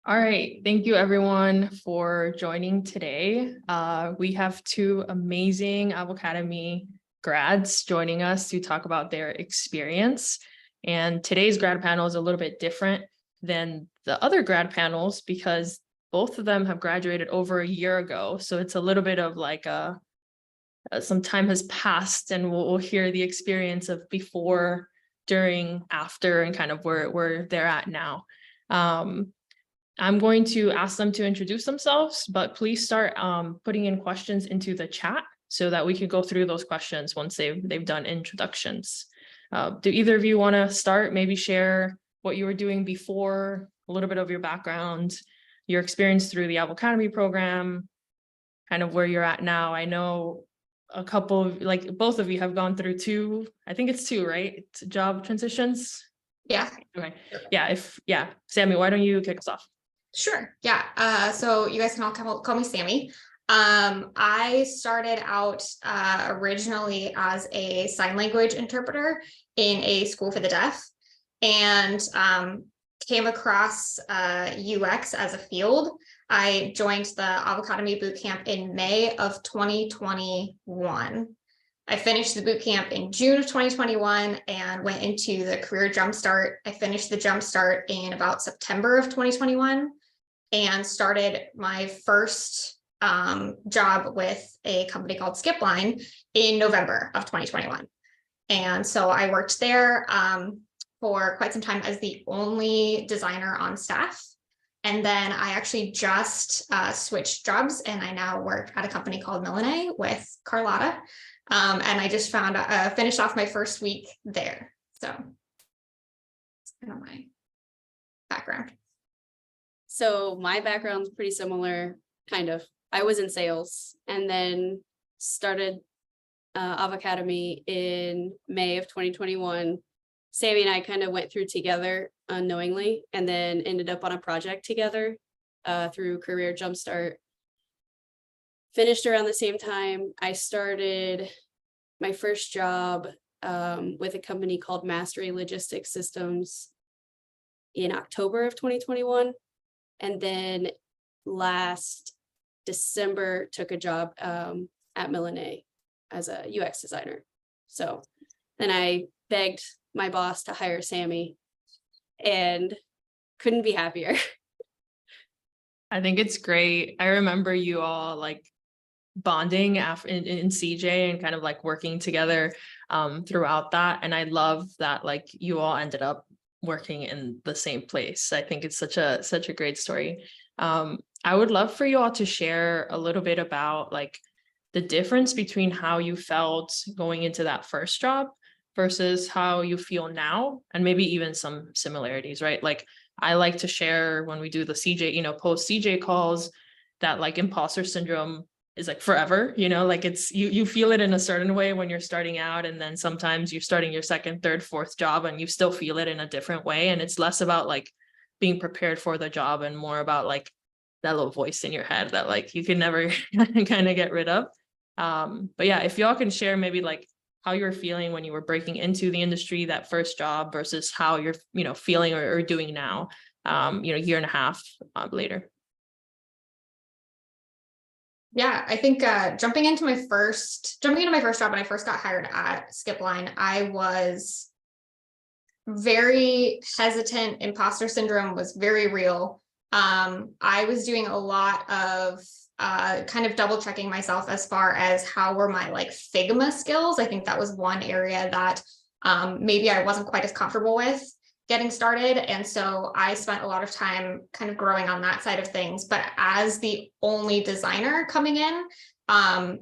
All right. Thank you everyone for joining today. We have two amazing Avocademy grads joining us to talk about their experience. And today's grad panel is a little bit different than the other grad panels because both of them have graduated over a year ago. So it's a little bit of like some time has passed, and we'll hear the experience of before, during, after, and kind of where they're at now. I'm going to ask them to introduce themselves, but please start putting in questions into the chat so that we can go through those questions once they've done introductions. Do either of you want to start? Maybe share what you were doing before, a little bit of your background, your experience through the Avocademy program, kind of where you're at now. I know a couple of, like, both of you have gone through two, I think it's two, right? Job transitions. Yeah. Okay. Yeah. Sammy, why don't you kick us off? Sure. Yeah. So you guys can all call me Sammy. I started out originally as a sign language interpreter in a school for the deaf, and came across UX as a field. I joined the Avocademy bootcamp in May of 2021. I finished the bootcamp in June of 2021 and went into the career Jumpstart. I finished the Jumpstart in about September of 2021 and started my first job with a company called Skipline in November of 2021. And so I worked there for quite some time as the only designer on staff. And then I actually just switched jobs, and I now work at a company called Millonex with Carlotta. And I just finished off my first week there. So that's kind of my background. So my background's pretty similar, kind of. I was in sales and then started Avocademy in May of 2021. Sammy and I kind of went through together unknowingly, and then ended up on a project together through Career Jumpstart. Finished around the same time. I started my first job with a company called Mastery Logistics Systems in October of 2021. And then last December took a job at Millonex as a UX designer. So then I begged my boss to hire Sammy and couldn't be happier. I think it's great. I remember you all like bonding in CJ and kind of like working together throughout that. And I love that like you all ended up working in the same place. I think it's such a great story. I would love for you all to share a little bit about like the difference between how you felt going into that first job versus how you feel now, and maybe even some similarities, right? Like I like to share when we do the CJ, post CJ calls, that like imposter syndrome is like forever, like it's you feel it in a certain way when you're starting out, and then sometimes you're starting your second, third, fourth job and you still feel it in a different way. And it's less about like being prepared for the job and more about like that little voice in your head that like you can never kind of get rid of. But yeah, if y'all can share maybe like how you were feeling when you were breaking into the industry, that first job, versus how you're feeling or doing now, year and a half later. Yeah, I think jumping into my first job when I first got hired at Skipline, I was very hesitant. Imposter syndrome was very real. I was doing a lot of kind of double checking myself as far as how were my like Figma skills. I think that was one area that maybe I wasn't quite as comfortable with getting started. And so I spent a lot of time kind of growing on that side of things. But as the only designer coming in, I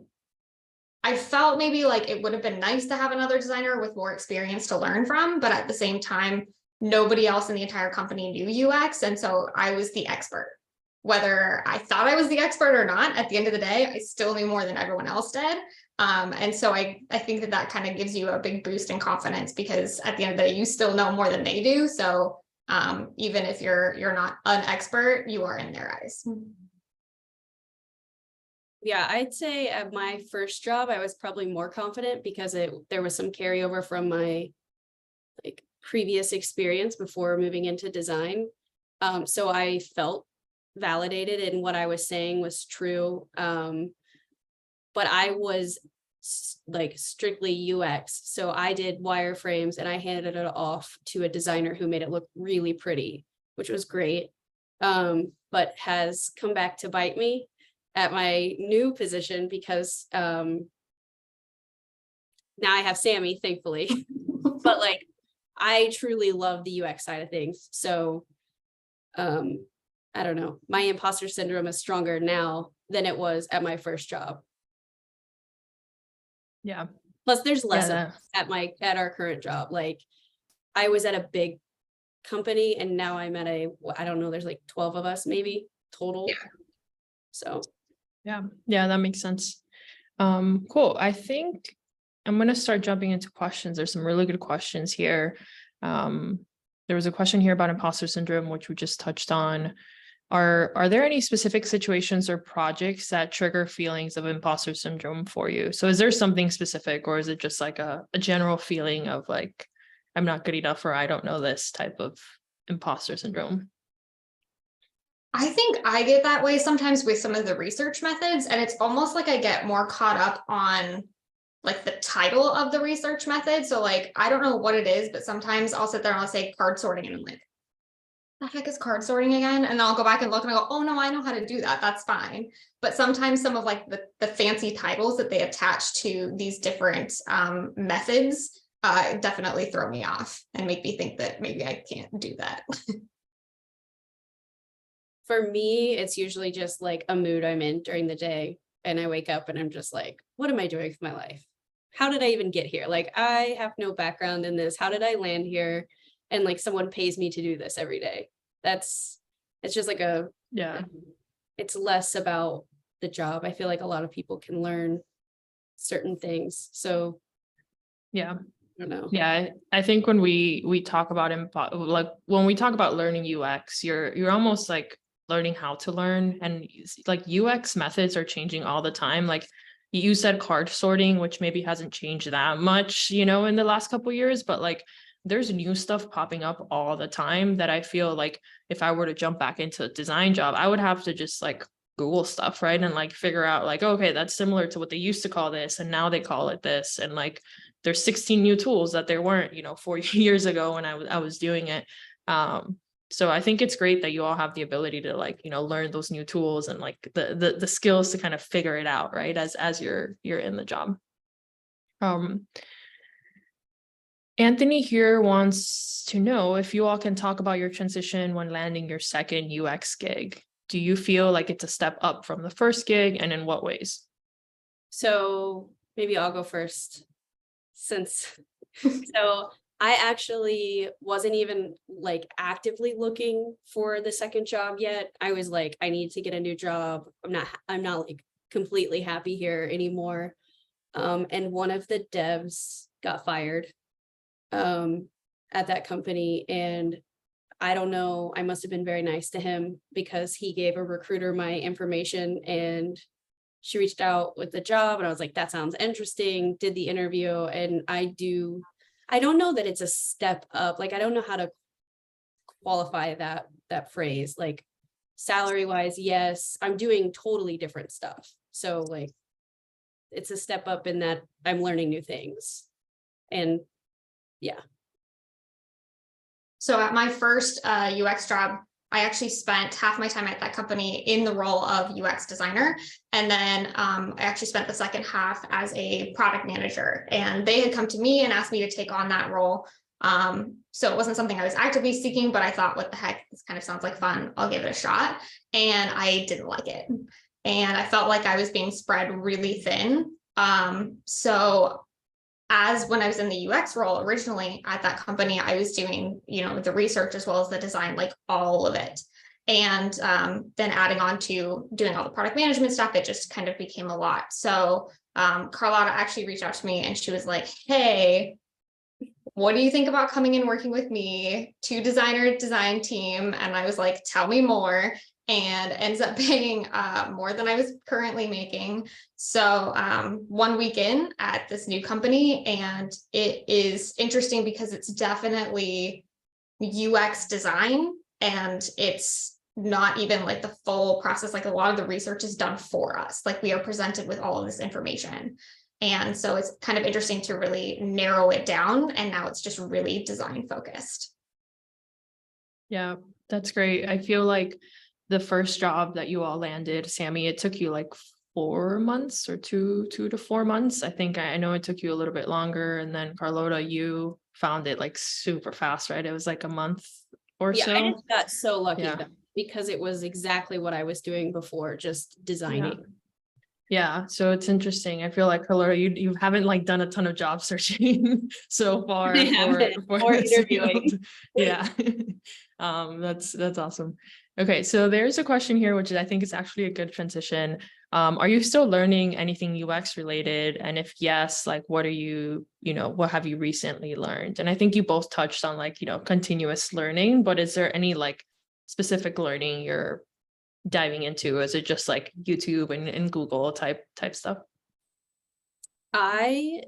felt maybe like it would have been nice to have another designer with more experience to learn from, but at the same time, nobody else in the entire company knew UX. And so I was the expert. Whether I thought I was the expert or not, at the end of the day, I still knew more than everyone else did. And so I think that kind of gives you a big boost in confidence, because at the end of the day, you still know more than they do. So even if you're not an expert, you are in their eyes. Yeah, I'd say at my first job, I was probably more confident because there was some carryover from my like previous experience before moving into design. So I felt validated and what I was saying was true. But I was like strictly UX. So I did wireframes and I handed it off to a designer who made it look really pretty, which was great. But has come back to bite me at my new position because now I have Sammy, thankfully. But like, I truly love the UX side of things. So I don't know, my imposter syndrome is stronger now than it was at my first job. Yeah. Plus there's less Yeah, at our current job. Like I was at a big company and now I'm at I don't know, there's like 12 of us maybe total. Yeah. So yeah, that makes sense. Cool. I think I'm going to start jumping into questions. There's some really good questions here. There was a question here about imposter syndrome, which we just touched on. Are there any specific situations or projects that trigger feelings of imposter syndrome for you? So is there something specific, or is it just like a general feeling of like, I'm not good enough, or I don't know this type of imposter syndrome? I think I get that way sometimes with some of the research methods, and it's almost like I get more caught up on like the title of the research method. So like, I don't know what it is, but sometimes I'll sit there and I'll say card sorting and I'm like, the heck is card sorting again? And I'll go back and look and I go, oh no, I know how to do that. That's fine. But sometimes some of like the fancy titles that they attach to these different methods definitely throw me off and make me think that maybe I can't do that. for me, it's usually just like a mood I'm in during the day. And I wake up and I'm just like, what am I doing with my life? How did I even get here? Like, I have no background in this. How did I land here? And like someone pays me to do this every day. It's just like it's less about the job. I feel like a lot of people can learn certain things. So yeah. I don't know. Yeah, I think when we talk about like when we talk about learning UX, you're almost like learning how to learn, and like UX methods are changing all the time. Like you said card sorting, which maybe hasn't changed that much, in the last couple of years, but like there's new stuff popping up all the time that I feel like if I were to jump back into a design job, I would have to just like Google stuff, right? And like figure out like, okay, that's similar to what they used to call this, and now they call it this. And like there's 16 new tools that there weren't, 4 years ago when I was doing it. So I think it's great that you all have the ability to like, learn those new tools and like the skills to kind of figure it out, right? As you're in the job. Anthony here wants to know if you all can talk about your transition when landing your second UX gig. Do you feel like it's a step up from the first gig, and in what ways? So maybe I'll go first so I actually wasn't even like actively looking for the second job yet. I was like, I need to get a new job. I'm not like completely happy here anymore. And one of the devs got fired at that company, and I don't know, I must have been very nice to him because he gave a recruiter my information and she reached out with the job, and I was like, that sounds interesting, did the interview. And I don't know that it's a step up. Like, I don't know how to qualify that phrase. Like salary wise, yes, I'm doing totally different stuff. So like, it's a step up in that I'm learning new things. And yeah. So at my first UX job, I actually spent half my time at that company in the role of UX designer. And then I actually spent the second half as a product manager. And they had come to me and asked me to take on that role. So it wasn't something I was actively seeking, but I thought, what the heck, this kind of sounds like fun. I'll give it a shot. And I didn't like it. And I felt like I was being spread really thin. So as when I was in the UX role originally at that company, I was doing, the research as well as the design, like all of it. And then adding on to doing all the product management stuff, it just kind of became a lot. So Carlotta actually reached out to me and she was like, hey, what do you think about coming and working with me, two-designer design team? And I was like, tell me more. And ends up paying more than I was currently making. So 1 week in at this new company, and it is interesting because it's definitely UX design, and it's not even like the full process. Like a lot of the research is done for us. Like we are presented with all of this information. And so it's kind of interesting to really narrow it down. And now it's just really design focused. Yeah, that's great. I feel like the first job that you all landed, Sammy, it took you like 4 months or 2 to 4 months. I think I know it took you a little bit longer. And then Carlotta, you found it like super fast, right? It was like a month or Yeah, so. I just got so lucky Yeah. though, because it was exactly what I was doing before, just designing. Yeah, so it's interesting. I feel like Carlotta, you haven't like done a ton of job searching so far I haven't, for or this interviewing. field. Yeah. That's awesome. Okay, so there's a question here, which I think is actually a good transition. Are you still learning anything UX related? And if yes, like what are what have you recently learned? And I think you both touched on like, continuous learning, but is there any like specific learning you're diving into? Is it just like YouTube and Google type stuff? I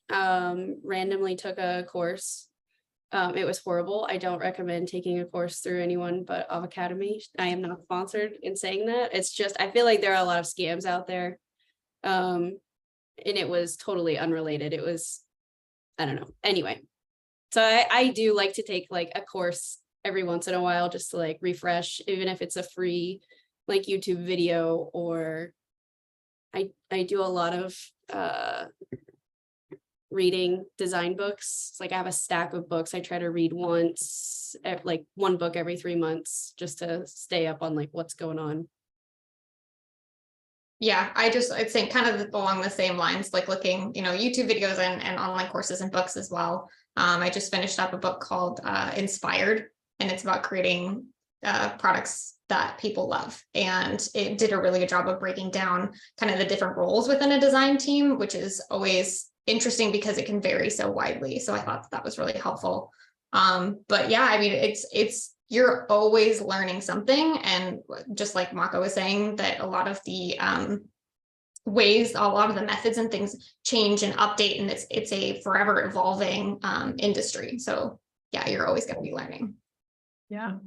randomly took a course. It was horrible. I don't recommend taking a course through anyone but Avocademy. I am not sponsored in saying that. It's just, I feel like there are a lot of scams out there. And it was totally unrelated. It was, I don't know. Anyway, so I do like to take like a course every once in a while just to like refresh, even if it's a free like YouTube video, or I do a lot of reading design books. Like I have a stack of books I try to read once, like one book every 3 months, just to stay up on like what's going on. Yeah, I'd say kind of along the same lines, like looking, YouTube videos and online courses and books as well. I just finished up a book called Inspired, and it's about creating products that people love. And it did a really good job of breaking down kind of the different roles within a design team, which is always interesting because it can vary so widely. So I thought that was really helpful. But yeah, I mean, it's you're always learning something. And just like Mako was saying, that a lot of the ways, a lot of the methods and things change and update, and it's a forever evolving industry. So yeah, you're always going to be learning. Yeah.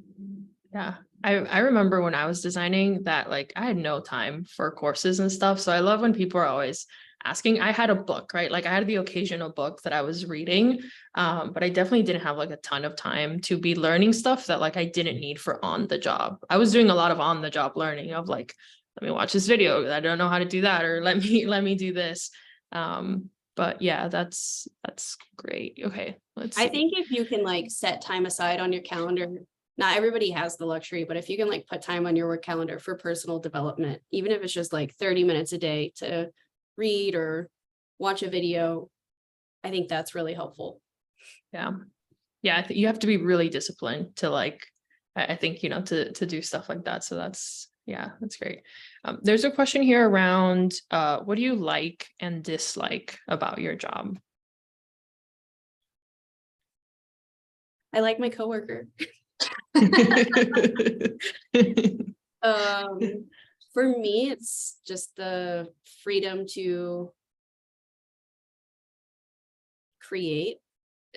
I remember when I was designing that, like I had no time for courses and stuff. So I love when people are always asking. I had a book, right? Like I had the occasional book that I was reading, but I definitely didn't have like a ton of time to be learning stuff that like I didn't need for on the job. I was doing a lot of on the job learning of like, let me watch this video. I don't know how to do that, or let me do this. But yeah, that's great. Okay, let's see. I think if you can like set time aside on your calendar, not everybody has the luxury, but if you can like put time on your work calendar for personal development, even if it's just like 30 minutes a day to read or watch a video, I think that's really helpful. Yeah. I think you have to be really disciplined to like, I think, to do stuff like that. So that's great. There's a question here around, what do you like and dislike about your job? I like my coworker. For me, it's just the freedom to create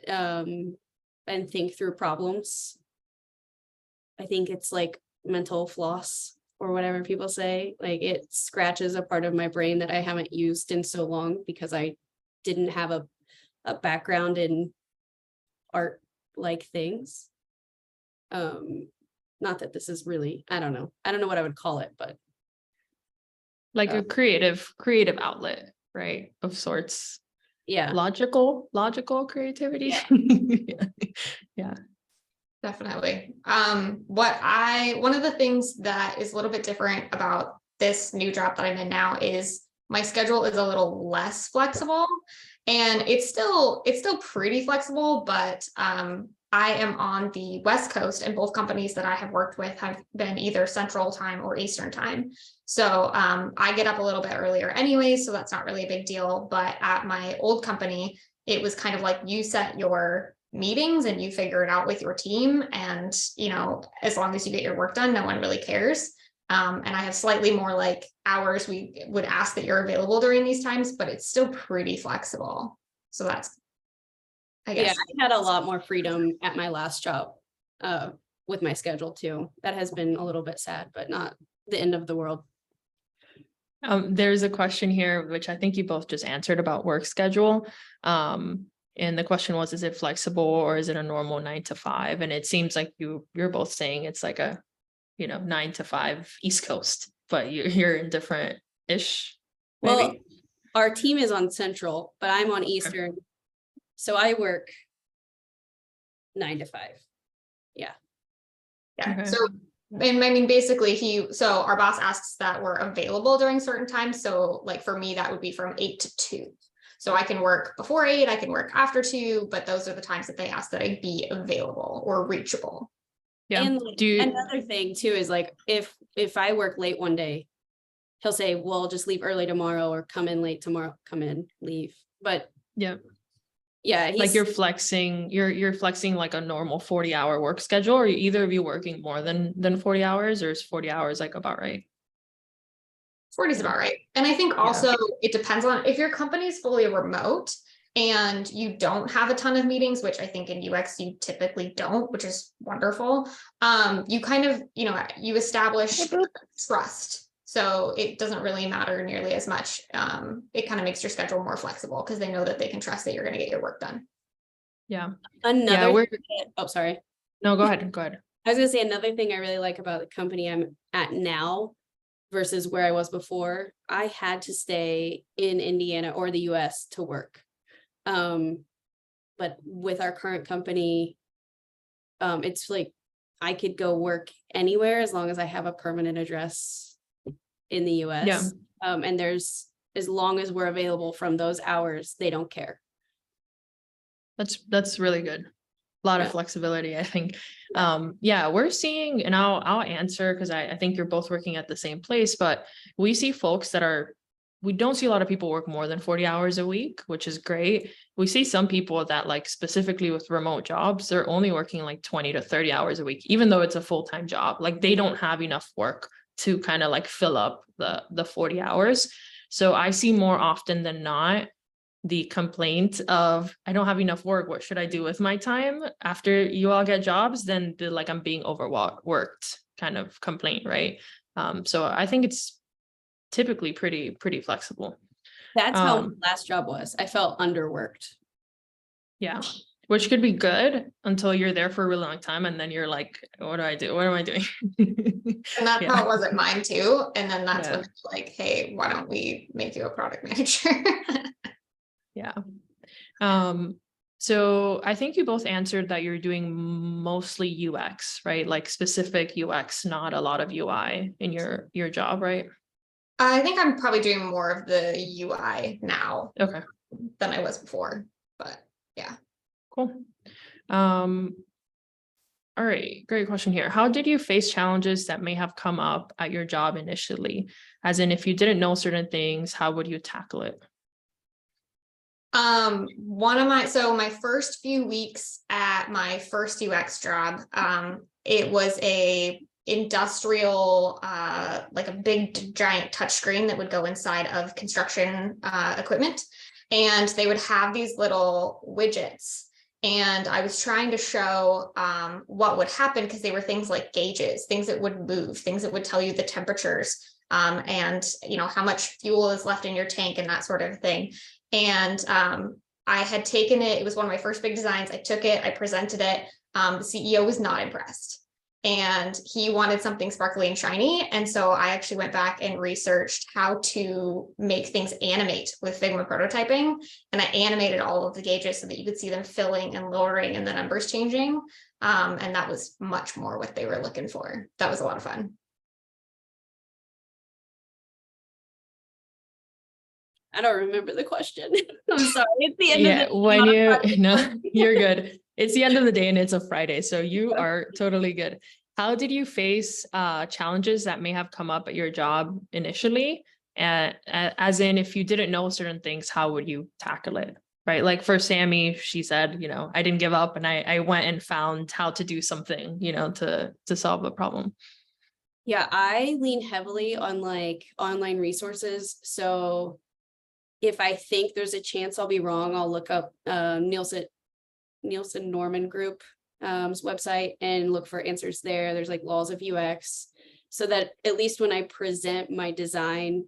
and think through problems. I think it's like mental floss or whatever people say. Like it scratches a part of my brain that I haven't used in so long because I didn't have a background in art like things. Not that this is really, I don't know what I would call it, but like a creative outlet, right, of sorts. Yeah, logical creativity. Yeah. Definitely. One of the things that is a little bit different about this new job that I'm in now is my schedule is a little less flexible, and it's still pretty flexible, but I am on the West Coast, and both companies that I have worked with have been either Central Time or Eastern Time. So I get up a little bit earlier anyway, so that's not really a big deal. But at my old company, it was kind of like you set your meetings and you figure it out with your team. And, as long as you get your work done, no one really cares. And I have slightly more like hours. We would ask that you're available during these times, but it's still pretty flexible. So that's, I guess. Yeah, I had a lot more freedom at my last job. with my schedule too. That has been a little bit sad, but not the end of the world. There's a question here, which I think you both just answered about work schedule. And the question was, is it flexible or is it a normal 9 to 5? And it seems like you're both saying it's like a, 9 to 5 East Coast, but you're in different-ish. Well, maybe? our team is on Central, but I'm on Eastern. So I work 9 to 5. Yeah. Okay. So, and I mean, basically so our boss asks that we're available during certain times. So like for me, that would be from 8 to 2. So I can work before 8, I can work after 2, but those are the times that they ask that I be available or reachable. Yeah. And another thing too is like if I work late one day, he'll say, well, just leave early tomorrow or come in late tomorrow, come in, leave. But yeah, like you're flexing like a normal 40-hour work schedule, or either of you working more than 40 hours, or is 40 hours like about right? 40 is about right. And I think also it depends on if your company is fully remote and you don't have a ton of meetings, which I think in UX you typically don't, which is wonderful. You kind of, you establish trust. So it doesn't really matter nearly as much. It kind of makes your schedule more flexible because they know that they can trust that you're going to get your work done. Yeah. Oh, sorry. No, go ahead. I was gonna say another thing I really like about the company I'm at now versus where I was before. I had to stay in Indiana or the US to work. But with our current company, it's like I could go work anywhere as long as I have a permanent address in the US. Yeah. And as long as we're available from those hours, they don't care. That's really good. A lot of flexibility, I think. We're seeing, and I'll answer because I think you're both working at the same place, but we see folks we don't see a lot of people work more than 40 hours a week, which is great. We see some people that like specifically with remote jobs, they're only working like 20 to 30 hours a week, even though it's a full-time job. Like they don't have enough work to kind of like fill up the 40 hours. So I see more often than not the complaint of, I don't have enough work. What should I do with my time after you all get jobs? Then the like I'm being overworked kind of complaint, right? So I think it's typically pretty flexible. That's how my last job was. I felt underworked. Yeah, which could be good until you're there for a really long time, and then you're like, what do I do? What am I doing? And that's how it was at mine too. And then that's when it's like, hey, why don't we make you a product manager? Yeah. So I think you both answered that you're doing mostly UX, right? Like specific UX, not a lot of UI in your job, right? I think I'm probably doing more of the UI now than I was before, but yeah. Cool. All right, great question here. How did you face challenges that may have come up at your job initially? As in, if you didn't know certain things, how would you tackle it? My first few weeks at my first UX job, it was a industrial, like a big giant touchscreen that would go inside of construction equipment, and they would have these little widgets. And I was trying to show what would happen because they were things like gauges, things that would move, things that would tell you the temperatures, and how much fuel is left in your tank and that sort of thing. And I had taken it. It was one of my first big designs. I took it, I presented it. The CEO was not impressed, and he wanted something sparkly and shiny. And so I actually went back and researched how to make things animate with Figma prototyping. And I animated all of the gauges so that you could see them filling and lowering and the numbers changing. And that was much more what they were looking for. That was a lot of fun. I don't remember the question. I'm sorry. It's the end of the day. You're good. It's the end of the day and it's a Friday, so you are totally good. How did you face challenges that may have come up at your job initially? As in, if you didn't know certain things, how would you tackle it? Right? Like for Sammy, she said, I didn't give up and I went and found how to do something, to solve a problem. Yeah, I lean heavily on like online resources. So if I think there's a chance I'll be wrong, I'll look up Nielsen Norman group. website and look for answers there. There's like laws of UX, so that at least when I present my design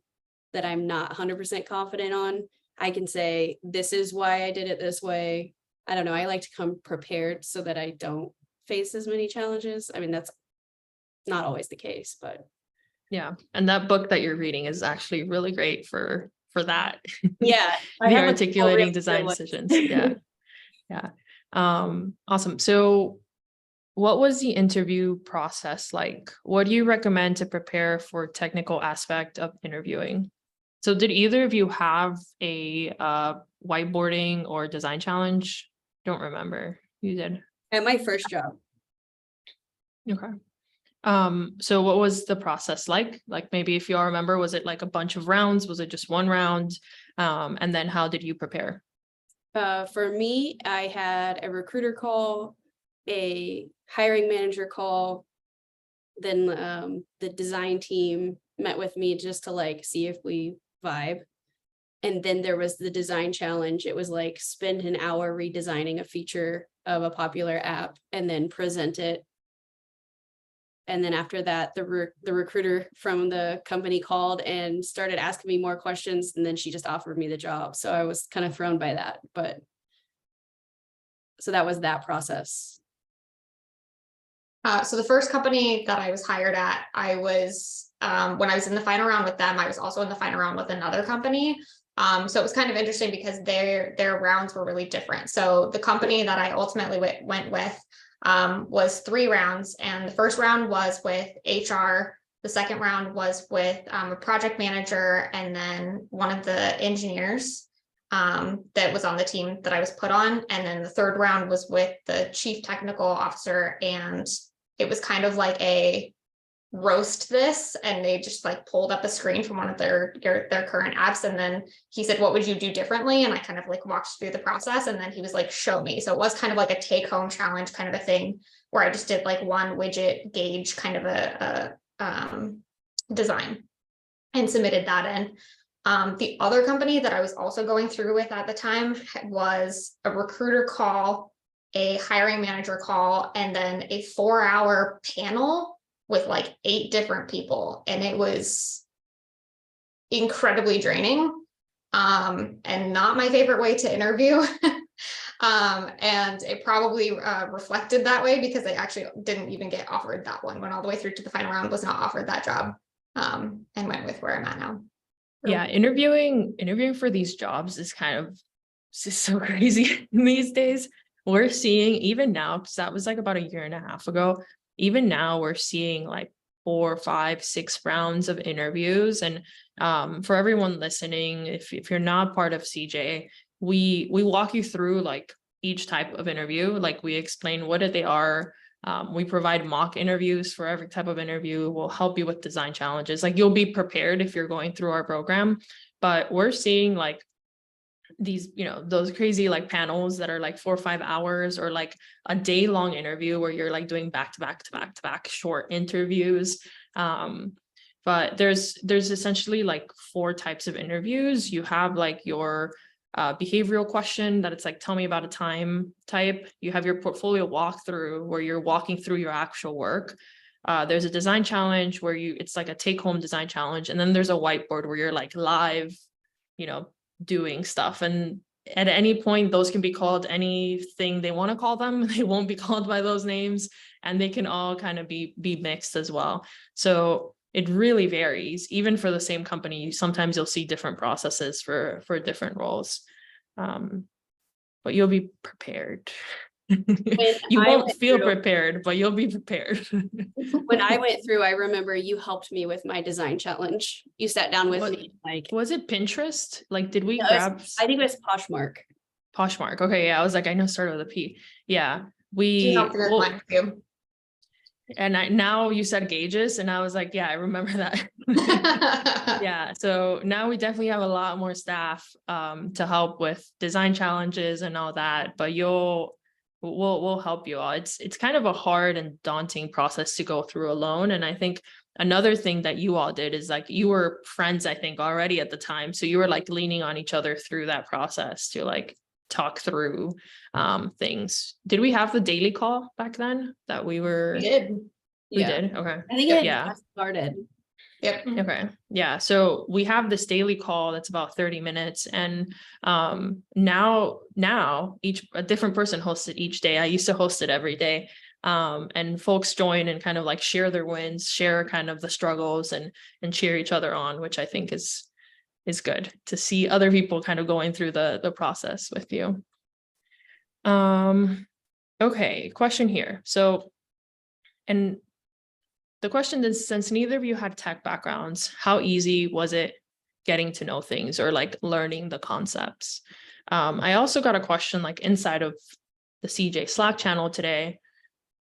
that I'm not 100% confident on, I can say, this is why I did it this way. I don't know. I like to come prepared so that I don't face as many challenges. I mean, that's not always the case, but Yeah. And that book that you're reading is actually really great for that. yeah, I The have a articulating real design one. decisions. Yeah. Yeah. Awesome. So what was the interview process like? What do you recommend to prepare for technical aspect of interviewing? So did either of you have a whiteboarding or design challenge? Don't remember. You did. At my first job. Okay. So what was the process like? Like maybe if you all remember, was it like a bunch of rounds? Was it just one round? And then how did you prepare? For me, I had a recruiter call, a hiring manager call, then the design team met with me just to like see if we vibe. And then there was the design challenge. It was like spend an hour redesigning a feature of a popular app and then present it. And then after that, the recruiter from the company called and started asking me more questions. And then she just offered me the job. So I was kind of thrown by that. But so that was that process. So the first company that I was hired at, I was, when I was in the final round with them, I was also in the final round with another company. So it was kind of interesting because their rounds were really different. So the company that I ultimately went with was 3 rounds, and the first round was with HR. The second round was with a project manager, and then one of the engineers that was on the team that I was put on. And then the third round was with the chief technical officer, and it was kind of like a roast this, and they just like pulled up a screen from one of their current apps, and then he said, what would you do differently? And I kind of like walked through the process, and then he was like, show me. So it was kind of like a take home challenge kind of a thing, where I just did like one widget gauge kind of a design and submitted that in. The other company that I was also going through with at the time was a recruiter call, a hiring manager call, and then a 4-hour panel with like 8 different people. And it was incredibly draining, and not my favorite way to interview. And it probably reflected that way, because I actually didn't even get offered that one. Went all the way through to the final round, was not offered that job, and went with where I'm at now. Yeah, interviewing for these jobs is kind of just so crazy these days. We're seeing, even now, because that was like about 1.5 years ago, even now we're seeing like 4, 5, 6 rounds of interviews. And for everyone listening, if you're not part of CJ, we walk you through like each type of interview. Like we explain what they are. We provide mock interviews for every type of interview. We'll help you with design challenges. Like you'll be prepared if you're going through our program. But we're seeing like these, those crazy like panels that are like 4 or 5 hours, or like a day-long interview where you're like doing back to back short interviews. But there's essentially like 4 types of interviews. You have like your behavioral question that it's like, tell me about a time type. You have your portfolio walkthrough where you're walking through your actual work. There's a design challenge where it's like a take-home design challenge. And then there's a whiteboard where you're like live, doing stuff. And at any point, those can be called anything they want to call them. They won't be called by those names, and they can all kind of be mixed as well. So it really varies. Even for the same company, sometimes you'll see different processes for different roles. But you'll be prepared. You won't feel prepared, but you'll be prepared. When I went through, I remember you helped me with my design challenge. You sat down with me. Like, was it Pinterest? Like, did we grab? I think it was Poshmark. Poshmark. Okay, yeah, I was like, I know, started with a P. Yeah, She helped with mine too. And now you said gauges, and I was like, yeah, I remember that. Yeah, so now we definitely have a lot more staff to help with design challenges and all that, but we'll help you all. It's kind of a hard and daunting process to go through alone. And I think another thing that you all did is like, you were friends, I think, already at the time. So you were like leaning on each other through that process to like talk through things. Did we have the daily call back then that we were? We did. We Yeah. did. Okay. I think it Yeah. just started. Yep. Okay. Yeah. So we have this daily call that's about 30 minutes. And now a different person hosts it each day. I used to host it every day. And folks join and kind of like share their wins, share kind of the struggles and cheer each other on, which I think is good to see other people kind of going through the process with you. Okay, question here. So, and the question is, since neither of you had tech backgrounds, how easy was it getting to know things or like learning the concepts? I also got a question like inside of the CJ Slack channel today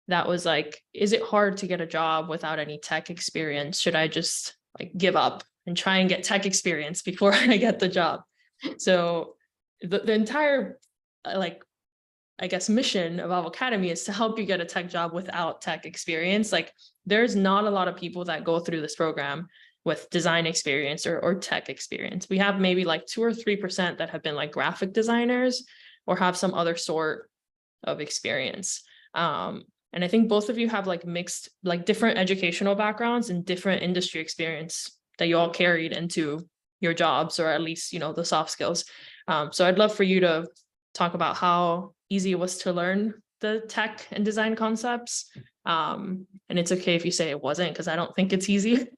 that was like, is it hard to get a job without any tech experience? Should I just like give up and try and get tech experience before I get the job? So the entire like, I guess, mission of Avocademy is to help you get a tech job without tech experience. Like there's not a lot of people that go through this program with design experience or tech experience. We have maybe like 2 or 3% that have been like graphic designers or have some other sort of experience. And I think both of you have like mixed, like different educational backgrounds and different industry experience that you all carried into your jobs, or at least, you know, the soft skills. So I'd love for you to talk about how easy it was to learn the tech and design concepts. And it's okay if you say it wasn't, because I don't think it's easy.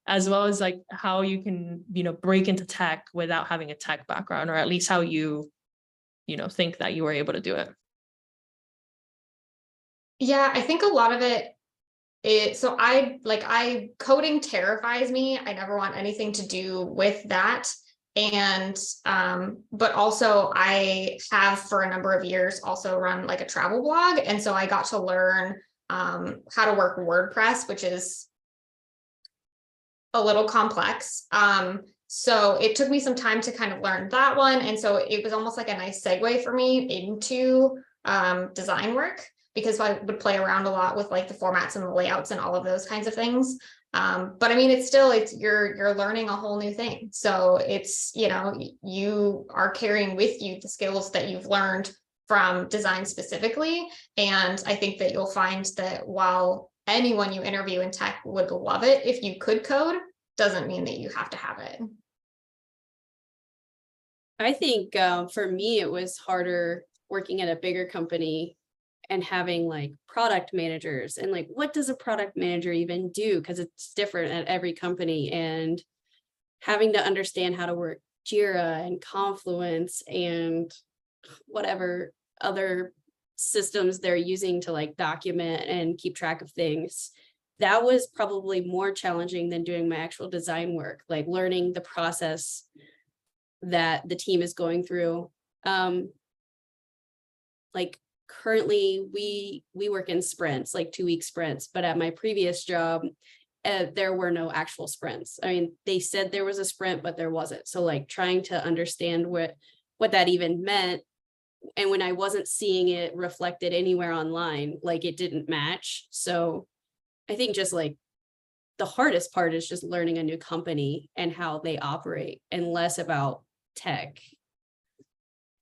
As well as like how you can, you know, break into tech without having a tech background, or at least how you think that you were able to do it. Yeah, I think a lot of so coding terrifies me. I never want anything to do with that. And but also I have for a number of years also run like a travel blog, and so I got to learn how to work WordPress, which is a little complex. So it took me some time to kind of learn that one, and so it was almost like a nice segue for me into design work, because I would play around a lot with like the formats and the layouts and all of those kinds of things. But I mean, it's you're learning a whole new thing. So it's, you know, you are carrying with you the skills that you've learned from design specifically. And I think that you'll find that while anyone you interview in tech would love it if you could code, doesn't mean that you have to have it. I think for me, it was harder working at a bigger company and having like product managers and like, what does a product manager even do? Because it's different at every company, and having to understand how to work Jira and Confluence and whatever other systems they're using to like document and keep track of things. That was probably more challenging than doing my actual design work, like learning the process that the team is going through. Like currently we work in sprints, like 2-week sprints, but at my previous job, there were no actual sprints. I mean, they said there was a sprint, but there wasn't. So like trying to understand what that even meant. And when I wasn't seeing it reflected anywhere online, like it didn't match. So I think just like the hardest part is just learning a new company and how they operate, and less about tech.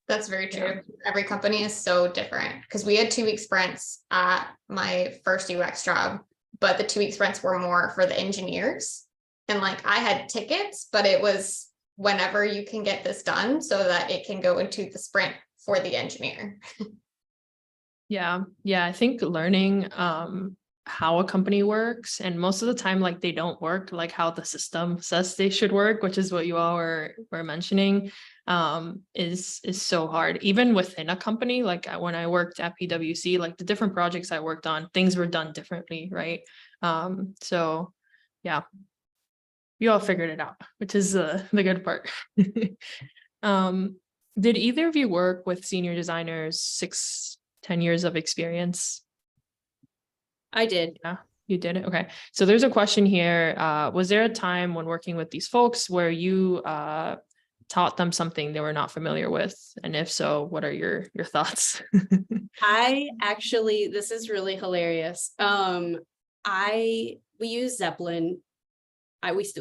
That's very true. Yeah. Every company is so different, because we had 2-week sprints at my first UX job, but the 2-week sprints were more for the engineers. And like I had tickets, but it was whenever you can get this done so that it can go into the sprint for the engineer. Yeah. I think learning how a company works, and most of the time like they don't work like how the system says they should work, which is what you all were mentioning, is so hard. Even within a company, like when I worked at PwC, like the different projects I worked on, things were done differently, right? So yeah, you all figured it out, which is the good part. Did either of you work with senior designers 6-10 years of experience? I did. Yeah, you did it. Okay. So there's a question here. Was there a time when working with these folks where you taught them something they were not familiar with? And if so, what are your thoughts? I actually, this is really hilarious. We use Zeppelin.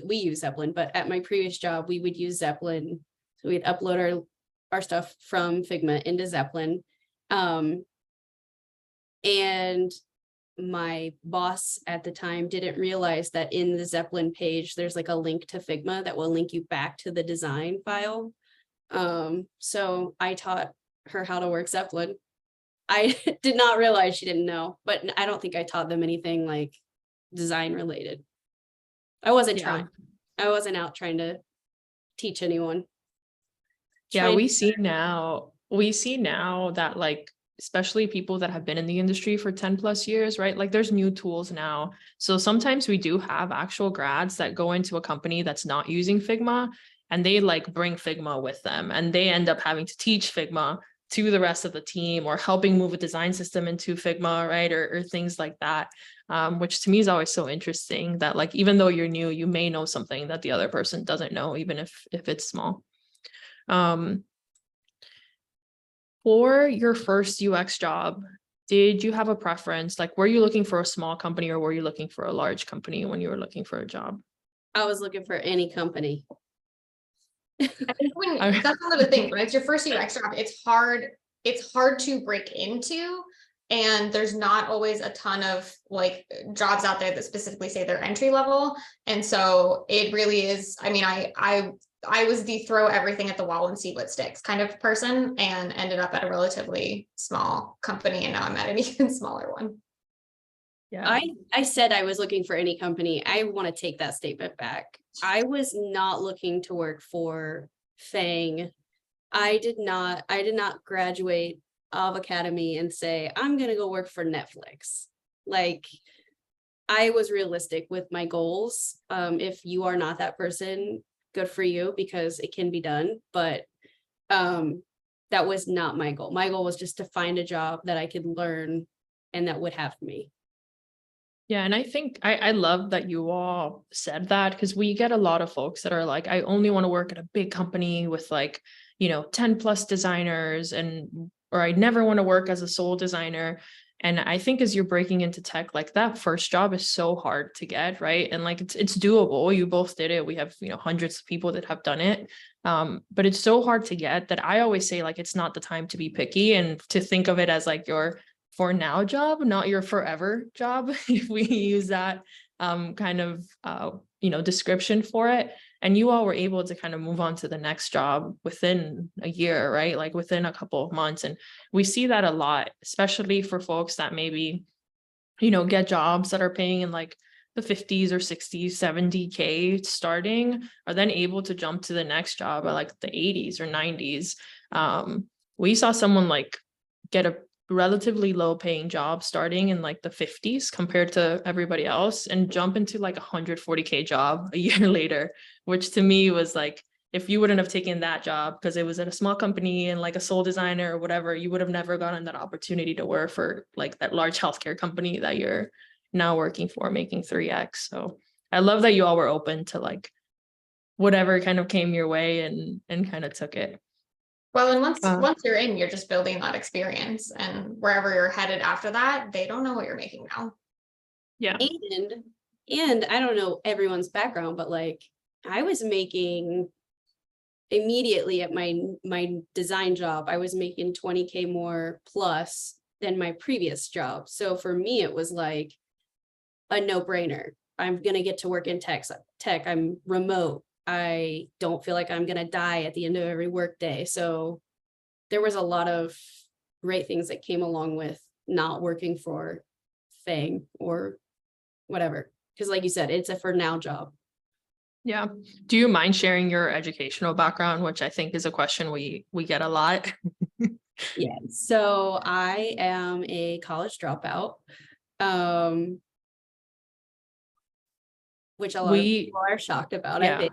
We use Zeppelin, but at my previous job, we would use Zeppelin. So we'd upload our our stuff from Figma into Zeppelin. And my boss at the time didn't realize that in the Zeppelin page, there's like a link to Figma that will link you back to the design file. So I taught her how to work Zeppelin. I did not realize she didn't know, but I don't think I taught them anything like design related. I wasn't trying. I wasn't out trying to teach anyone. Yeah, we see now that like, especially people that have been in the industry for 10 plus years, right? Like there's new tools now. So sometimes we do have actual grads that go into a company that's not using Figma, and they like bring Figma with them, and they end up having to teach Figma to the rest of the team, or helping move a design system into Figma, right? Or things like that. Which to me is always so interesting that like, even though you're new, you may know something that the other person doesn't know, even if it's small. For your first UX job, did you have a preference? Like, were you looking for a small company, or were you looking for a large company when you were looking for a job? I was looking for any company. I think that's one of the things, when it's your first UX job, it's hard to break into, and there's not always a ton of like jobs out there that specifically say they're entry level. And so it really is, I mean, I was the throw everything at the wall and see what sticks kind of person, and ended up at a relatively small company, and now I'm at an even smaller one. Yeah, I said I was looking for any company. I want to take that statement back. I was not looking to work for Fang. I did not graduate Avocademy and say, I'm going to go work for Netflix. Like, I was realistic with my goals. If you are not that person, good for you, because it can be done. But that was not my goal. My goal was just to find a job that I could learn and that would have me. yeah, and I think I love that you all said that, because we get a lot of folks that are like, I only want to work at a big company with like, 10 plus designers, or I never want to work as a sole designer. And I think as you're breaking into tech, like that first job is so hard to get, right? And like it's doable. You both did it. We have, hundreds of people that have done it. But it's so hard to get that I always say like, it's not the time to be picky, and to think of it as like your for now job, not your forever job, if we use that kind of description for it. And you all were able to kind of move on to the next job within a year, right? Like within a couple of months. And we see that a lot, especially for folks that maybe, get jobs that are paying in like the 50s or 60s, 70K starting, are then able to jump to the next job at like the 80s or 90s. We saw someone like get a relatively low paying job starting in like the 50s compared to everybody else, and jump into like a 140K job a year later, which to me was like, if you wouldn't have taken that job because it was at a small company and like a sole designer or whatever, you would have never gotten that opportunity to work for like that large healthcare company that you're now working for, making 3x. So I love that you all were open to like whatever kind of came your way, and kind of took it. Well, and once you're in, you're just building that experience, and wherever you're headed after that, they don't know what you're making now. Yeah. And I don't know everyone's background, but like I was making immediately at my design job, I was making 20K more plus than my previous job. So for me, it was like a no-brainer. I'm gonna get to work in tech. I'm remote. I don't feel like I'm going to die at the end of every work day. So there was a lot of great things that came along with not working for Fang or whatever. Because like you said, it's a for now job. Yeah. Do you mind sharing your educational background, which I think is a question we get a lot? Yeah. So I am a college dropout. Which a lot of people are shocked about, yeah. I think.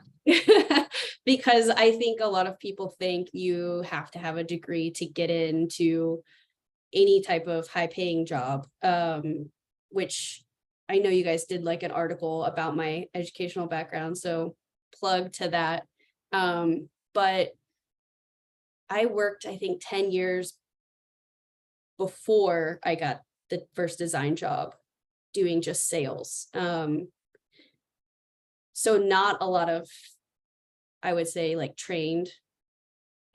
Because I think a lot of people think you have to have a degree to get into any type of high paying job, which I know you guys did like an article about my educational background, so plug to that. But I worked, I think, 10 years before I got the first design job doing just sales. So not a lot of, I would say, like trained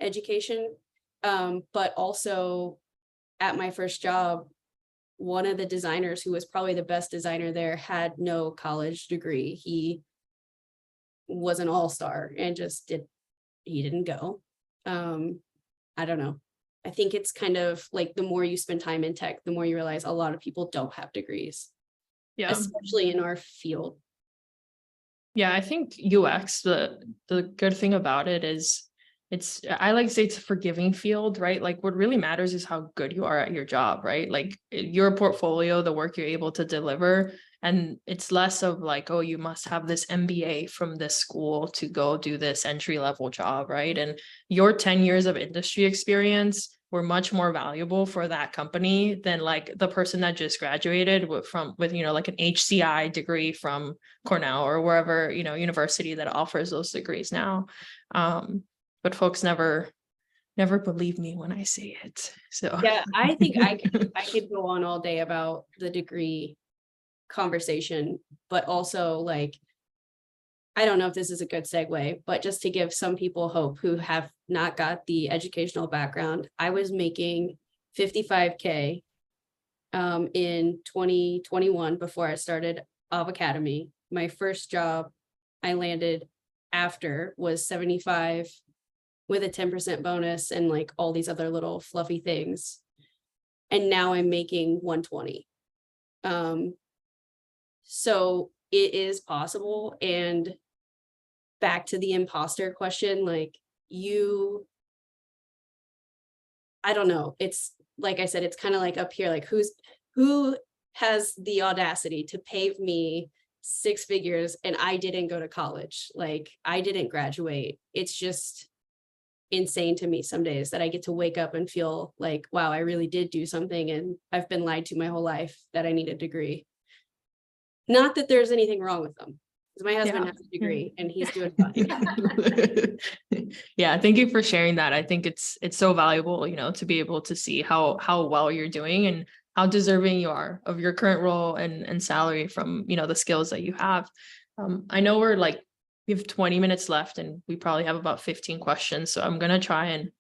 education. But also at my first job, one of the designers who was probably the best designer there had no college degree. He was an all-star and he didn't go. I don't know. I think it's kind of like the more you spend time in tech, the more you realize a lot of people don't have degrees, Yeah. especially in our field. Yeah, I think UX, the good thing about it is I like to say it's a forgiving field, right? Like what really matters is how good you are at your job, right? Like your portfolio, the work you're able to deliver. And it's less of like, oh, you must have this MBA from this school to go do this entry level job, right? And your 10 years of industry experience were much more valuable for that company than like the person that just graduated with like an HCI degree from Cornell or wherever, university that offers those degrees now. But folks never believe me when I say it. So yeah, I think I could go on all day about the degree conversation, but also like, I don't know if this is a good segue, but just to give some people hope who have not got the educational background, I was making $55K in 2021 before I started Avocademy. My first job I landed after was 75 with a 10% bonus and like all these other little fluffy things. And now I'm making 120. So it is possible. And back to the imposter question, like I don't know. It's like I said, it's kind of like up here, like who has the audacity to pay me 6 figures and I didn't go to college, like I didn't graduate. It's just insane to me some days that I get to wake up and feel like, wow, I really did do something and I've been lied to my whole life that I need a degree. Not that there's anything wrong with them, because my husband has a degree and he's doing fine. Yeah, thank you for sharing that. I think it's so valuable, to be able to see how well you're doing and how deserving you are of your current role and salary from, the skills that you have. I know we have 20 minutes left and we probably have about 15 questions. So I'm going to try and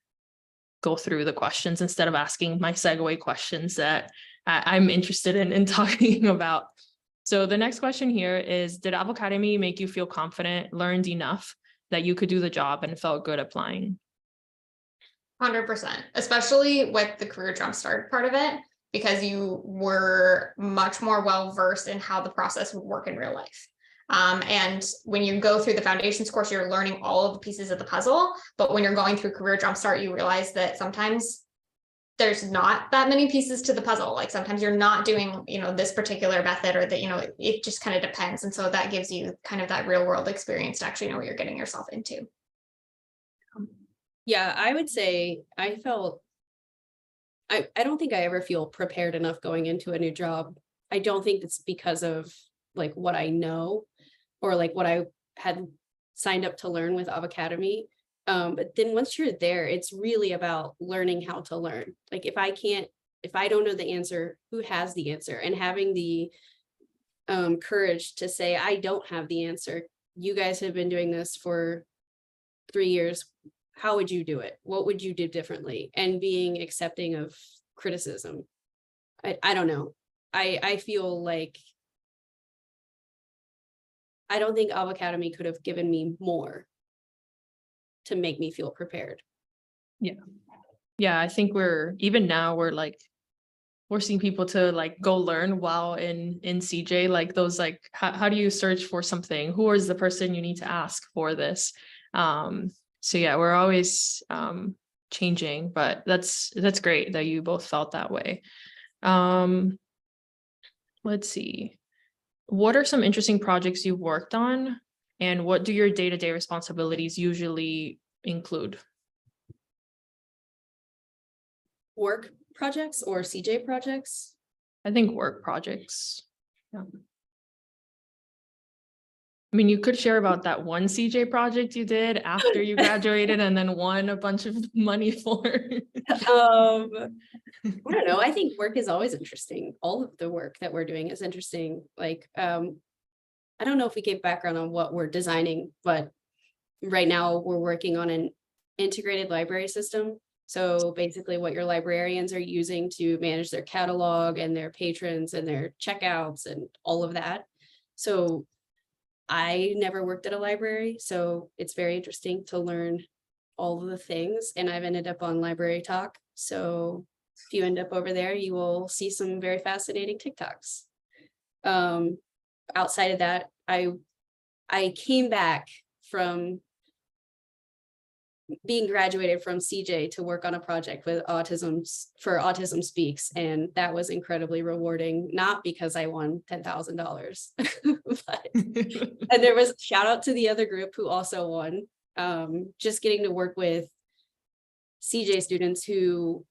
go through the questions instead of asking my segue questions that I'm interested in talking about. So the next question here is, did Avocademy make you feel confident, learned enough that you could do the job and felt good applying? 100%, especially with the career jumpstart part of it, because you were much more well-versed in how the process would work in real life. And when you go through the foundations course, you're learning all of the pieces of the puzzle. But when you're going through career jumpstart, you realize that sometimes there's not that many pieces to the puzzle. Like sometimes you're not doing, this particular method, or that, it just kind of depends. And so that gives you kind of that real world experience to actually know what you're getting yourself into. Yeah, I would say I don't think I ever feel prepared enough going into a new job. I don't think it's because of like what I know or like what I had signed up to learn with Avocademy. But then once you're there, it's really about learning how to learn. Like if I don't know the answer, who has the answer? And having the courage to say, I don't have the answer. You guys have been doing this for 3 years. How would you do it? What would you do differently? And being accepting of criticism. I don't know. I feel like I don't think Avocademy could have given me more to make me feel prepared. Yeah, I think we're forcing people to like go learn while in CJ, like those, like how do you search for something? Who is the person you need to ask for this? So yeah, we're always changing, but that's great that you both felt that way. Let's see. What are some interesting projects you've worked on, and what do your day-to-day responsibilities usually include? Work projects or CJ projects? I think work projects. Yeah. I mean, you could share about that one CJ project you did after you graduated and then won a bunch of money for. I don't know. I think work is always interesting. All of the work that we're doing is interesting. Like, I don't know if we gave background on what we're designing, but right now we're working on an integrated library system. So basically what your librarians are using to manage their catalog and their patrons and their checkouts and all of that. So I never worked at a library, so it's very interesting to learn all of the things. And I've ended up on Library Talk. So if you end up over there, you will see some very fascinating TikToks. Outside of that, I came back from being graduated from CJ to work on a project with Autism Speaks, and that was incredibly rewarding, not because I won $10,000 but and there was shout out to the other group who also won. Just getting to work with CJ students who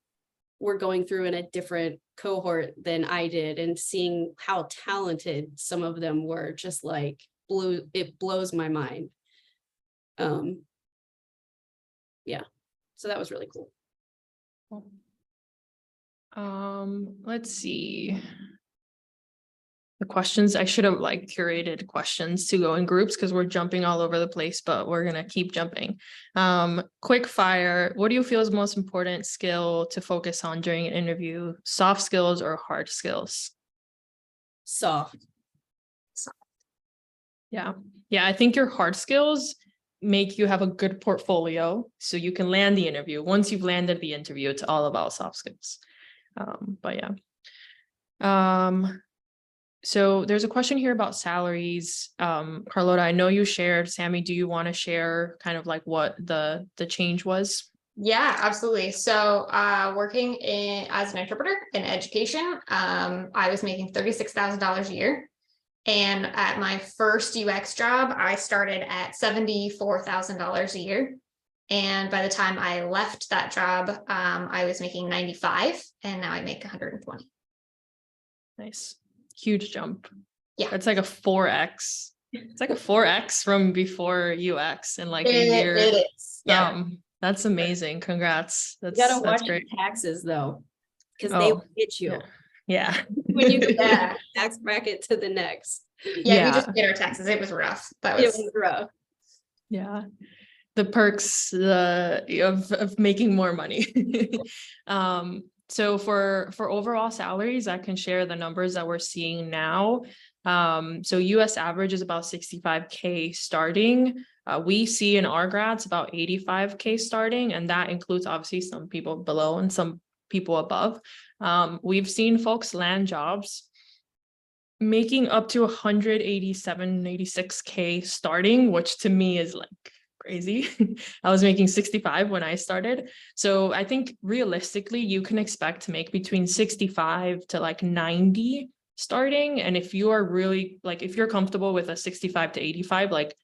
were going through in a different cohort than I did, and seeing how talented some of them were, just like it blows my mind. Yeah, so that was really cool. Let's see. The questions, I should have like curated questions to go in groups because we're jumping all over the place, but we're gonna keep jumping. Quick fire. What do you feel is the most important skill to focus on during an interview? Soft skills or hard skills? Soft. Yeah. I think your hard skills make you have a good portfolio so you can land the interview. Once you've landed the interview, it's all about soft skills. But yeah. So there's a question here about salaries. Carlotta, I know you shared. Sammy, do you want to share kind of like what the change was? Yeah, absolutely. So working as an interpreter in education, I was making $36,000 a year. And at my first UX job, I started at $74,000 a year. And by the time I left that job, I was making 95, and now I make 120. Nice. Huge jump. Yeah. It's like a 4x. It's like a 4x from before UX in like a year. It is. Yeah. That's amazing. Congrats. You gotta watch great. your taxes though, because they will hit you. Yeah. When you go from tax bracket to the next. Yeah, we just did our taxes. It was rough. It was rough. Yeah. The perks of making more money. So for overall salaries, I can share the numbers that we're seeing now. So US average is about 65K starting. We see in our grads about 85K starting, and that includes obviously some people below and some people above. We've seen folks land jobs making up to 187, 86K starting, which to me is like crazy. I was making 65 when I started. So I think realistically, you can expect to make between 65 to like 90 starting. And if you are really like, if you're comfortable with a 65 to 85, like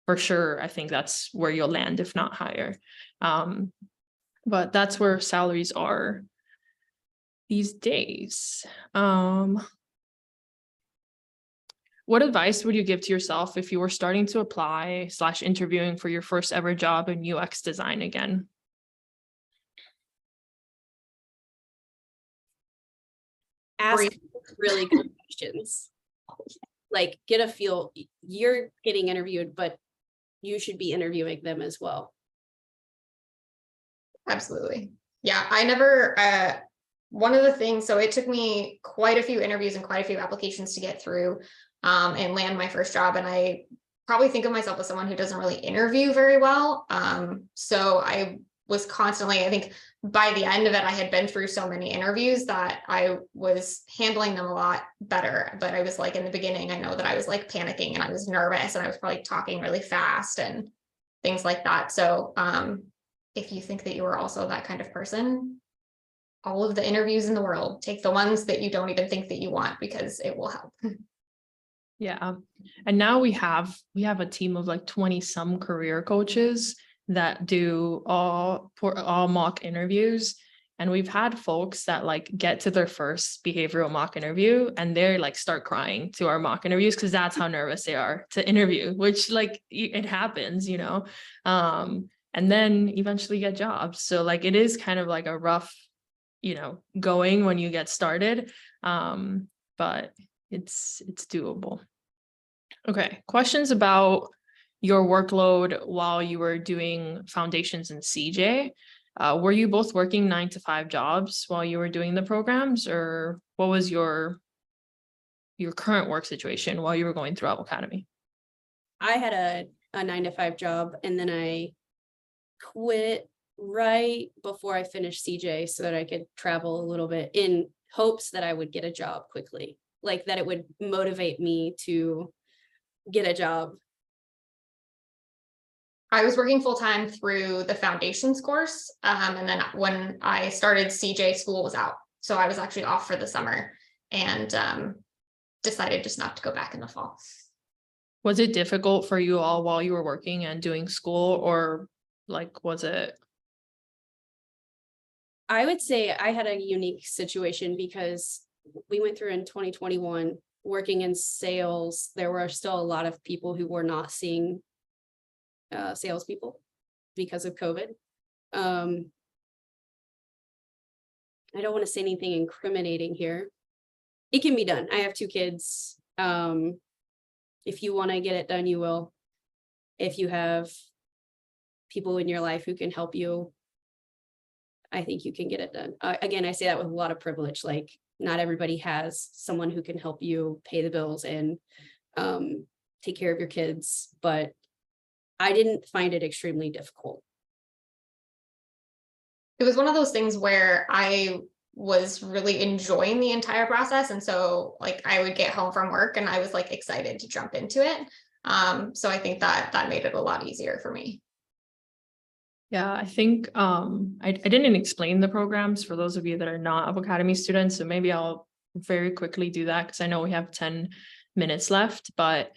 for sure, I think that's where you'll land, if not higher. But that's where salaries are these days. What advice would you give to yourself if you were starting to apply / interviewing for your first ever job in UX design again? Ask really good questions. Like get a feel. You're getting interviewed, but you should be interviewing them as well. Absolutely. Yeah, I never, one of the things, so it took me quite a few interviews and quite a few applications to get through and land my first job. And I probably think of myself as someone who doesn't really interview very well. So I was constantly, I think by the end of it, I had been through so many interviews that I was handling them a lot better. But I was like, in the beginning, I know that I was like panicking and I was nervous and I was probably talking really fast and things like that. So if you think that you are also that kind of person, all of the interviews in the world, take the ones that you don't even think that you want, because it will help. Yeah. And now we have a team of like 20 some career coaches that do all mock interviews. And we've had folks that like get to their first behavioral mock interview and they're like start crying to our mock interviews because that's how nervous they are to interview, which like it happens, you know, and then eventually get jobs. So like it is kind of like a rough, you know, going when you get started, but it's doable. Okay, questions about your workload while you were doing foundations in CJ. Were you both working 9 to 5 jobs while you were doing the programs, or what was your current work situation while you were going through Avocademy? I had a 9 to 5 job, and then I quit right before I finished CJ so that I could travel a little bit in hopes that I would get a job quickly, like that it would motivate me to get a job. I was working full-time through the foundations course. And then when I started CJ, school was out. So I was actually off for the summer and decided just not to go back in the fall. Was it difficult for you all while you were working and doing school, or like, was it? I would say I had a unique situation because we went through in 2021 working in sales. There were still a lot of people who were not seeing salespeople because of COVID. I don't want to say anything incriminating here. It can be done. I have 2 kids. If you want to get it done, you will. If you have people in your life who can help you, I think you can get it done. Again, I say that with a lot of privilege. Like, not everybody has someone who can help you pay the bills and take care of your kids, but I didn't find it extremely difficult. It was one of those things where I was really enjoying the entire process. And so like I would get home from work and I was like excited to jump into it. So I think that made it a lot easier for me. Yeah, I think I didn't explain the programs for those of you that are not Avocademy students, so maybe I'll very quickly do that because I know we have 10 minutes left, but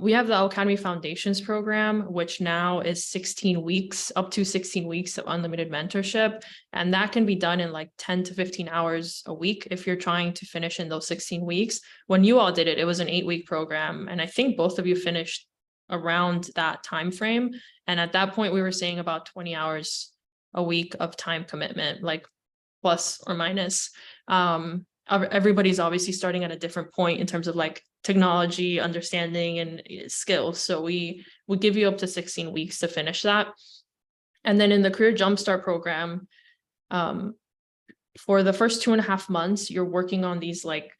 we have the Avocademy Foundations program, which now is 16 weeks, up to 16 weeks of unlimited mentorship. And that can be done in like 10 to 15 hours a week if you're trying to finish in those 16 weeks. When you all did it, it was an 8-week program. And I think both of you finished around that time frame. And at that point, we were saying about 20 hours a week of time commitment, like plus or minus. Everybody's obviously starting at a different point in terms of like technology, understanding, and skills. So we would give you up to 16 weeks to finish that. And then in the Career Jumpstart program, for the first 2.5 months, you're working on these like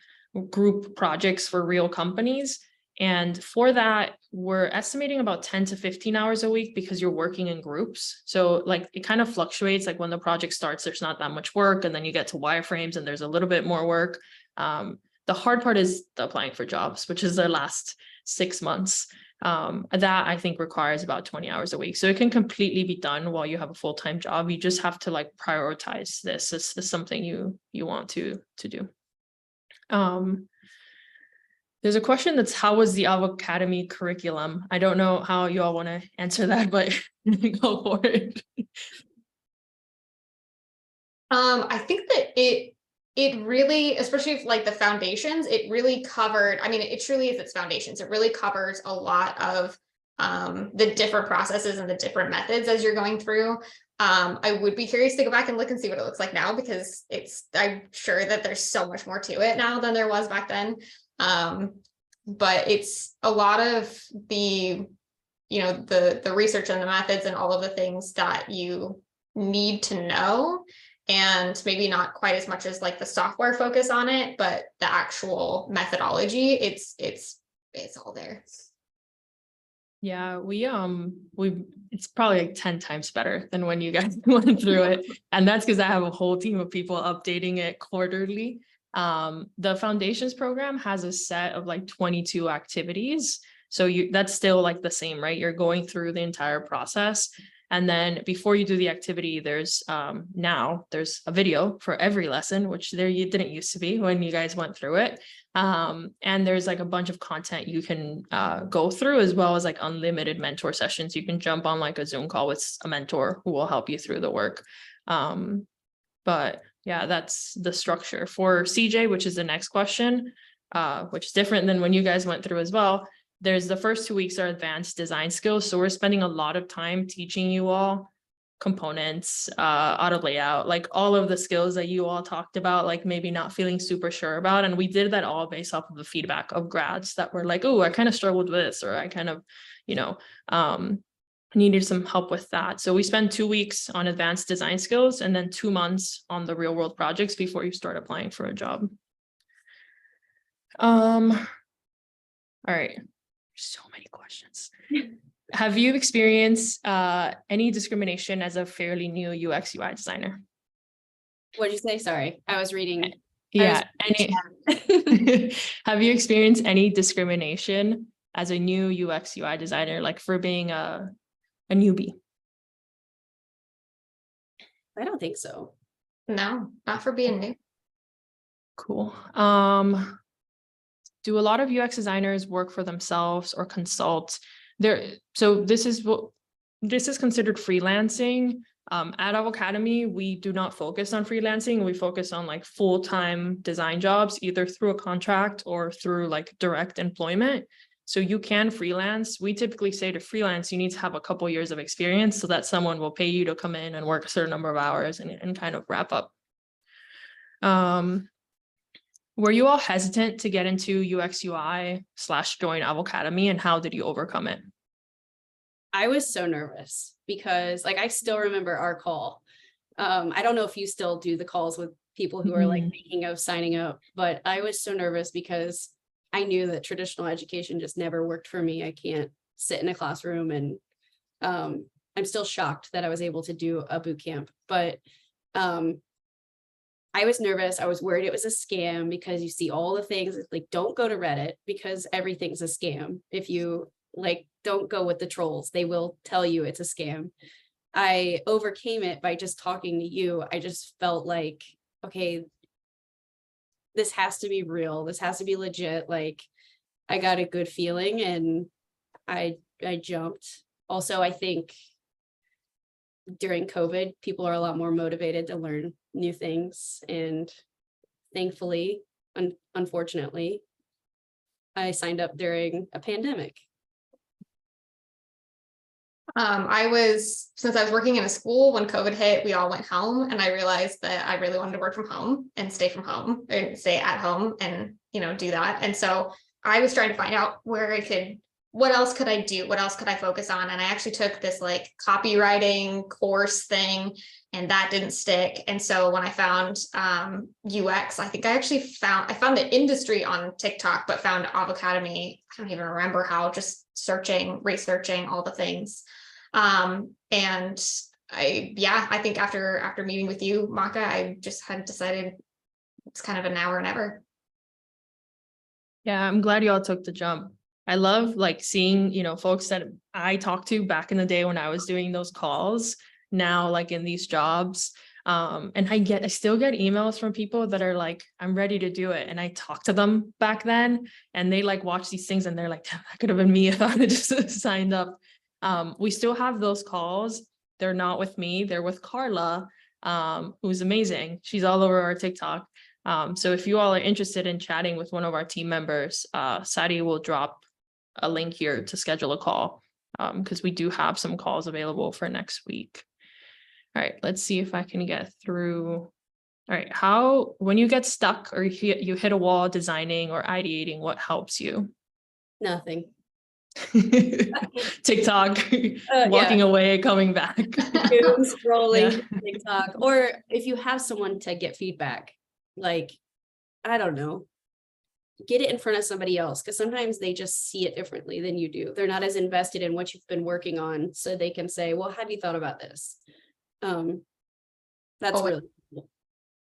group projects for real companies. And for that, we're estimating about 10 to 15 hours a week because you're working in groups. So like it kind of fluctuates. Like when the project starts, there's not that much work. And then you get to wireframes and there's a little bit more work. The hard part is the applying for jobs, which is the last 6 months. That I think requires about 20 hours a week. So it can completely be done while you have a full-time job. You just have to like prioritize this as something you want to do. There's a question that's how was the Avocademy curriculum? I don't know how you all want to answer that, but go for it. I think that it really, especially if like the foundations, it really covered, I mean, it truly is its foundations. It really covers a lot of the different processes and the different methods as you're going through. I would be curious to go back and look and see what it looks like now, because I'm sure that there's so much more to it now than there was back then. But it's a lot of the, the research and the methods and all of the things that you need to know, and maybe not quite as much as like the software focus on it, but the actual methodology, it's all there. Yeah, it's probably like 10 times better than when you guys went through it. And that's because I have a whole team of people updating it quarterly. The foundations program has a set of like 22 activities. So that's still like the same, right? You're going through the entire process. And then before you do the activity, there's there's a video for every lesson, which you didn't used to be when you guys went through it. And there's like a bunch of content you can go through, as well as like unlimited mentor sessions. You can jump on like a Zoom call with a mentor who will help you through the work. But yeah, that's the structure for CJ, which is the next question, which is different than when you guys went through as well. There's the first 2 weeks are advanced design skills. So we're spending a lot of time teaching you all components, auto layout, like all of the skills that you all talked about, like maybe not feeling super sure about. And we did that all based off of the feedback of grads that were like, oh, I kind of struggled with this, or I kind of, needed some help with that. So we spent 2 weeks on advanced design skills and then 2 months on the real world projects before you start applying for a job. All right. So many questions. Have you experienced any discrimination as a fairly new UX UI designer? What'd you say? Sorry, I was reading. Yeah. Have you experienced any discrimination as a new UX UI designer, like for being a newbie? I don't think so. No, not for being new. Cool. Do a lot of UX designers work for themselves or consult? So this is considered freelancing. At Avocademy, we do not focus on freelancing. We focus on like full-time design jobs, either through a contract or through like direct employment. So you can freelance. We typically say to freelance, you need to have a couple years of experience so that someone will pay you to come in and work a certain number of hours and kind of wrap up. Were you all hesitant to get into UX UI / join Avocademy, and how did you overcome it? I was so nervous because like I still remember our call. I don't know if you still do the calls with people who are like thinking of signing up, but I was so nervous because I knew that traditional education just never worked for me. I can't sit in a classroom, and I'm still shocked that I was able to do a boot camp, but I was nervous. I was worried it was a scam because you see all the things like, don't go to Reddit because everything's a scam. If you like, don't go with the trolls, they will tell you it's a scam. I overcame it by just talking to you. I just felt like, okay, this has to be real. This has to be legit. Like I got a good feeling and I jumped. Also, I think during COVID, people are a lot more motivated to learn new things. And thankfully, unfortunately, I signed up during a pandemic. Since I was working in a school when COVID hit, we all went home, and I realized that I really wanted to work from home and stay from home and stay at home and, do that. And so I was trying to find out what else could I do? What else could I focus on? And I actually took this like copywriting course thing, and that didn't stick. And so when I found UX, I think I found the industry on TikTok, but found Avocademy. I don't even remember how, just researching all the things. And I think after meeting with you, Maka, I just had decided it's kind of a now or never. Yeah, I'm glad you all took the jump. I love like seeing, folks that I talked to back in the day when I was doing those calls, now like in these jobs. And I still get emails from people that are like, I'm ready to do it. And I talked to them back then, and they like watch these things and they're like, damn, that could have been me if I would have just signed up. We still have those calls. They're not with me. They're with Carla, who's amazing. She's all over our TikTok. So if you all are interested in chatting with one of our team members, Sadie will drop a link here to schedule a call, because we do have some calls available for next week. All right, let's see if I can get through. All right, when you get stuck or you hit a wall designing or ideating, what helps you? Nothing. TikTok, walking away, coming back. Doom scrolling TikTok. Or if you have someone to get feedback, like, I don't know, get it in front of somebody else, because sometimes they just see it differently than you do. They're not as invested in what you've been working on, so they can say, well, have you thought about this? That's really cool.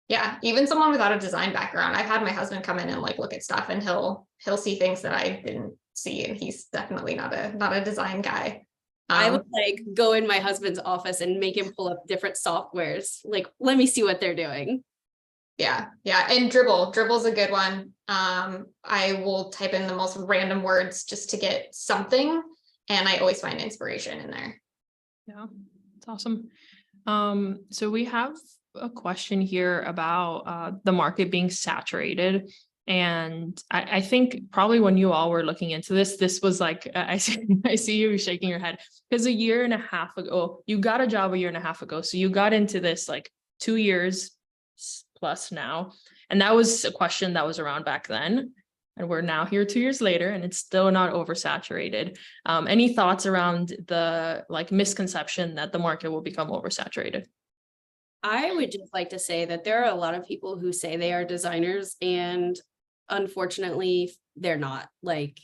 Yeah, even someone without a design background. I've had my husband come in and like look at stuff, and he'll see things that I didn't see, and he's definitely not a design guy. I would like go in my husband's office and make him pull up different softwares. Like, let me see what they're doing. Yeah. And Dribble's a good one. I will type in the most random words just to get something, and I always find inspiration in there. Yeah, it's awesome. So we have a question here about the market being saturated And I think probably when you all were looking into this was like, I see you shaking your head, because a year and a half ago, you got a job a year and a half ago. So you got into this like 2 years plus now. And that was a question that was around back then. And we're now here 2 years later, and it's still not oversaturated. Any thoughts around the like misconception that the market will become oversaturated? I would just like to say that there are a lot of people who say they are designers, and unfortunately they're not. Like,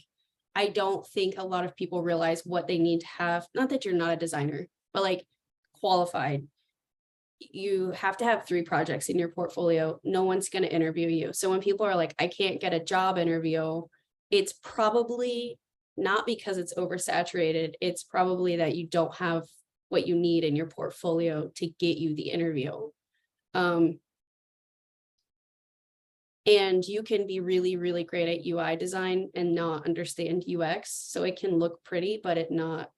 I don't think a lot of people realize what they need to have. Not that you're not a designer, but like qualified. You have to have 3 projects in your portfolio. No one's going to interview you. So when people are like, I can't get a job interview, it's probably not because it's oversaturated. It's probably that you don't have what you need in your portfolio to get you the interview. And you can be really, really great at UI design and not understand UX. So it can look pretty, but it not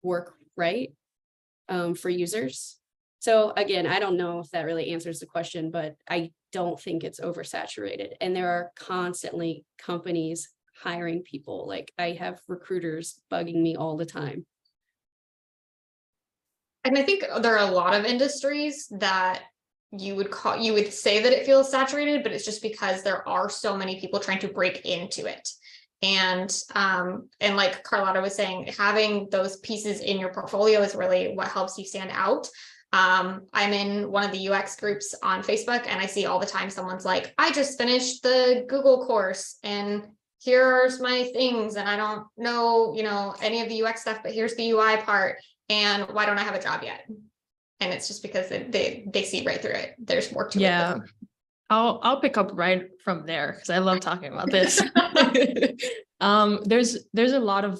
work right for users. So again, I don't know if that really answers the question, but I don't think it's oversaturated. And there are constantly companies hiring people. Like, I have recruiters bugging me all the time. And I think there are a lot of industries that you would say that it feels saturated, but it's just because there are so many people trying to break into it. And like Carlotta was saying, having those pieces in your portfolio is really what helps you stand out. I'm in one of the UX groups on Facebook, and I see all the time someone's like, I just finished the Google course and here's my things, and I don't know, any of the UX stuff, but here's the UI part, and why don't I have a job yet? And it's just because they see right through it. There's more to it. Yeah, I'll pick up right from there because I love talking about this. There's a lot of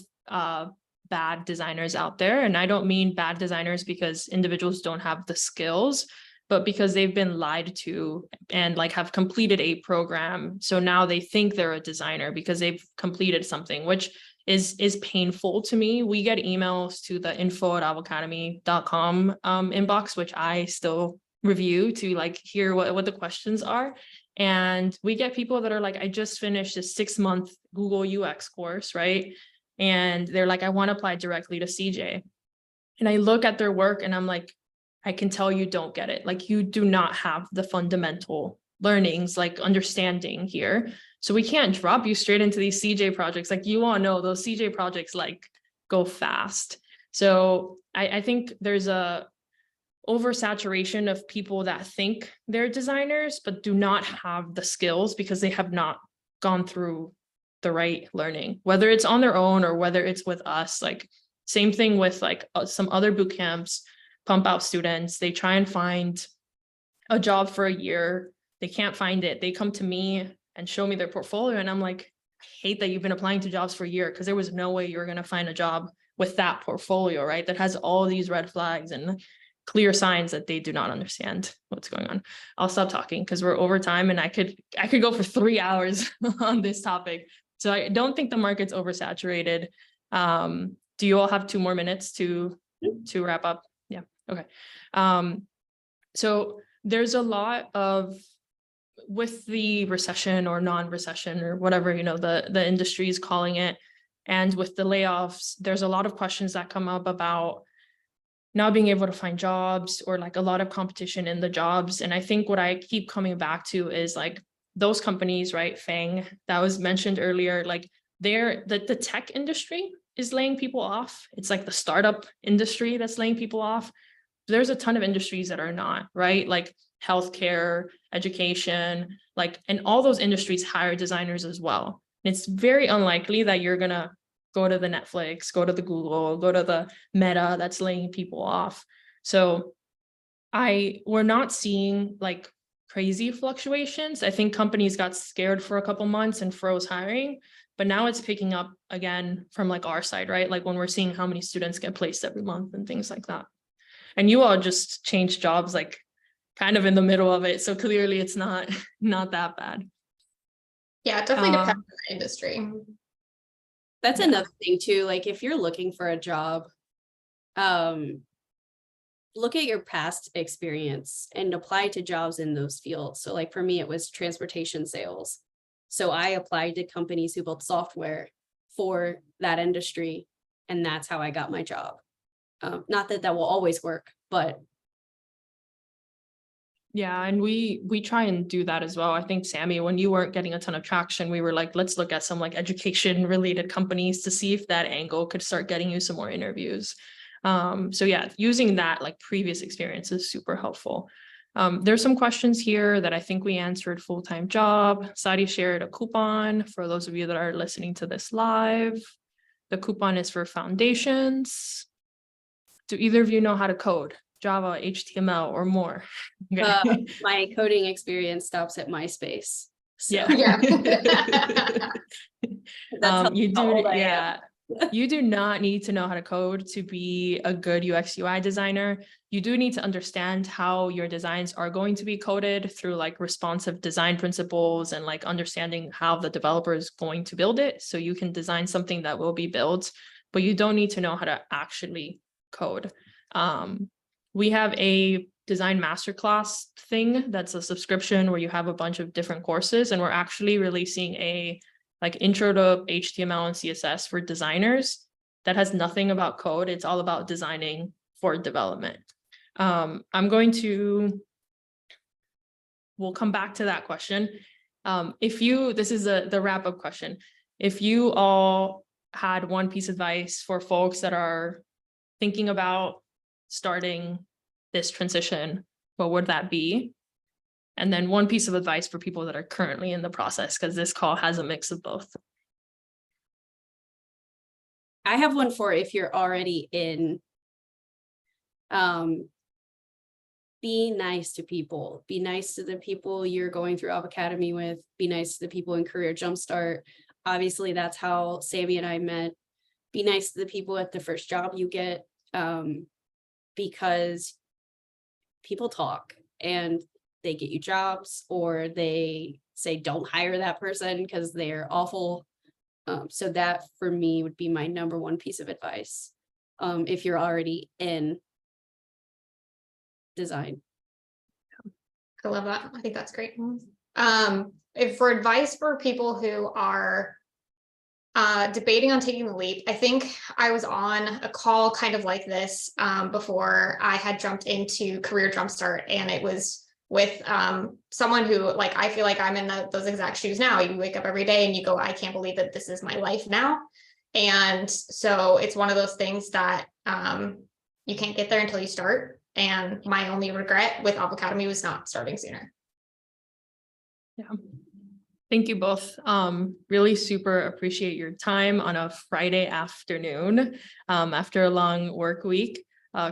bad designers out there, and I don't mean bad designers because individuals don't have the skills, but because they've been lied to and like have completed a program. So now they think they're a designer because they've completed something, which is painful to me. We get emails to the info@avocademy.com inbox, which I still review to like hear what the questions are. And we get people that are like, I just finished a 6-month Google UX course, right? And they're like, I want to apply directly to CJ. And I look at their work and I'm like, I can tell you don't get it. Like, you do not have the fundamental learnings, like understanding here. So we can't drop you straight into these CJ projects. Like, you all know those CJ projects like go fast. So I think there's a oversaturation of people that think they're designers, but do not have the skills because they have not gone through the right learning, whether it's on their own or whether it's with us. Like, same thing with like some other boot camps, pump out students. They try and find a job for a year. They can't find it. They come to me and show me their portfolio. And I'm like, I hate that you've been applying to jobs for a year, because there was no way you were going to find a job with that portfolio, right? That has all these red flags and clear signs that they do not understand what's going on. I'll stop talking because we're over time, and I could go for 3 hours on this topic. So I don't think the market's oversaturated. Do you all have 2 more minutes to wrap up? Yeah. Okay. So there's a lot of, with the recession or non-recession or whatever, the industry is calling it, and with the layoffs, there's a lot of questions that come up about not being able to find jobs, or like a lot of competition in the jobs. And I think what I keep coming back to is like those companies, right? FANG, that was mentioned earlier, like the tech industry is laying people off. It's like the startup industry that's laying people off. There's a ton of industries that are not, right? Like healthcare, education, like, and all those industries hire designers as well. And it's very unlikely that you're gonna go to the Netflix, go to the Google, go to the Meta that's laying people off. So we're not seeing like crazy fluctuations. I think companies got scared for a couple months and froze hiring, but now it's picking up again from like our side, right? Like when we're seeing how many students get placed every month and things like that. And you all just changed jobs like kind of in the middle of it. So clearly it's not that bad. Yeah, it definitely depends on the industry. That's another thing too. Like, if you're looking for a job, look at your past experience and apply to jobs in those fields. So like for me, it was transportation sales. So I applied to companies who built software for that industry, and that's how I got my job. Not that that will always work, but Yeah, and we try and do that as well. I think, Sammy, when you weren't getting a ton of traction, we were like, let's look at some like education related companies to see if that angle could start getting you some more interviews. So yeah, using that like previous experience is super helpful. There's some questions here that I think we answered. Full-time job. Sadi shared a coupon for those of you that are listening to this live. The coupon is for foundations. Do either of you know how to code? Java, HTML, or more? Okay. my coding experience stops at MySpace. So Yeah. that's You how do, old I am. yeah. You do not need to know how to code to be a good UX UI designer. You do need to understand how your designs are going to be coded through like responsive design principles and like understanding how the developer is going to build it. So you can design something that will be built, but you don't need to know how to actually code. We have a design masterclass thing that's a subscription where you have a bunch of different courses, and we're actually releasing a like intro to HTML and CSS for designers that has nothing about code. It's all about designing for development. We'll come back to that question. This is the wrap-up question. If you all had one piece of advice for folks that are thinking about starting this transition, what would that be? And then one piece of advice for people that are currently in the process, because this call has a mix of both. I have one for if you're already in. Be nice to people. Be nice to the people you're going through Avocademy with. Be nice to the people in Career Jumpstart. Obviously, that's how Sammy and I met. Be nice to the people at the first job you get, because people talk and they get you jobs, or they say don't hire that person because they're awful. So that for me would be my number one piece of advice. If you're already in design. I love that. I think that's great. If for advice for people who are debating on taking the leap, I think I was on a call kind of like this before I had jumped into Career Jumpstart, and it was with someone who, like, I feel like I'm in those exact shoes now. You wake up every day and you go, I can't believe that this is my life now. And so it's one of those things that you can't get there until you start. And my only regret with Avocademy was not starting sooner. Yeah. Thank you both. Really super appreciate your time on a Friday afternoon after a long work week.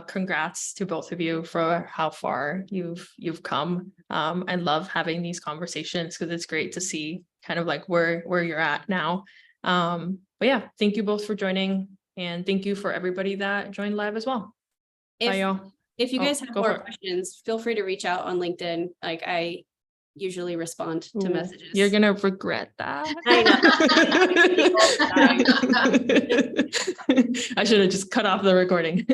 Congrats to both of you for how far you've come. I love having these conversations because it's great to see kind of like where you're at now. But yeah, thank you both for joining, and thank you for everybody that joined live as well. Bye, y'all. If you guys have go more for it. questions, feel free to reach out on LinkedIn. Like, I usually respond to Ooh, messages. You're gonna regret that. I I should have just cut off the recording.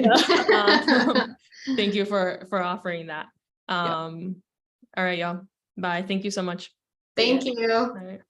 Thank you for offering that. All right, y'all. Bye. Thank you so much. Thank you. All right.